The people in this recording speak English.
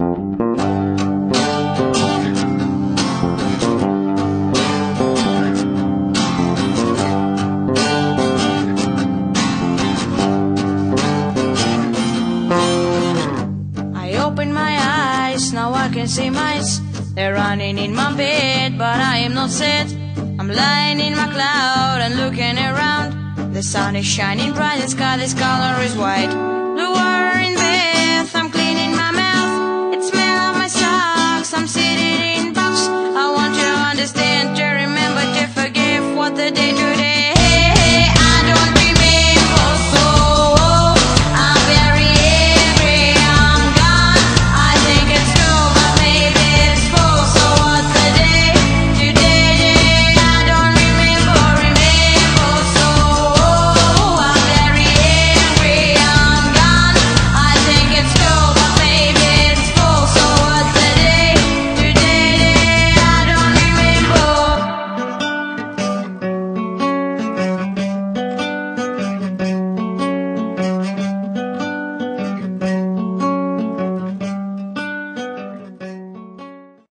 I open my eyes, now I can see mice. They're running in my bed, but I am not sad. I'm lying in my cloud and looking around. The sun is shining bright, the sky, this color is white.